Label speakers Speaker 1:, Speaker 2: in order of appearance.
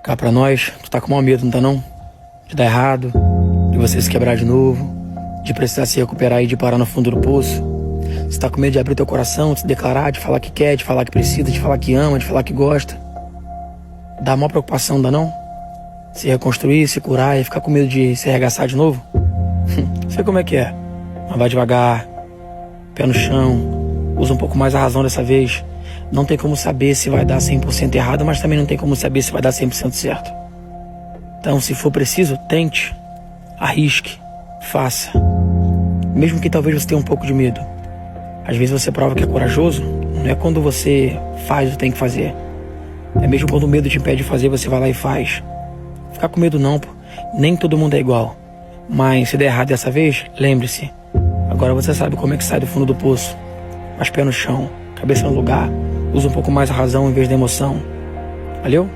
Speaker 1: Cá pra nós, tu tá com mau medo, não tá não? De dar errado, de você se quebrar de novo, de precisar se recuperar e de parar no fundo do poço. Você tá com medo de abrir teu coração, de se declarar, de falar que quer, de falar que precisa, de falar que ama, de falar que gosta. Dá maior preocupação, não dá não? Se reconstruir, se curar e ficar com medo de se arregaçar de novo? Sei como é que é. Mas vai devagar, pé no chão, usa um pouco mais a razão dessa vez. Não tem como saber se vai dar 100% errado, mas também não tem como saber se vai dar 100% certo. Então, se for preciso, tente, arrisque, faça. Mesmo que talvez você tenha um pouco de medo. Às vezes você prova que é corajoso, não é quando você faz o que tem que fazer. É mesmo quando o medo te impede de fazer, você vai lá e faz. Ficar com medo não, pô. Nem todo mundo é igual. Mas se der errado dessa vez, lembre-se. Agora você sabe como é que sai do fundo do poço. Mas pé no chão, cabeça no lugar. Usa um pouco mais a razão em vez da emoção. Valeu?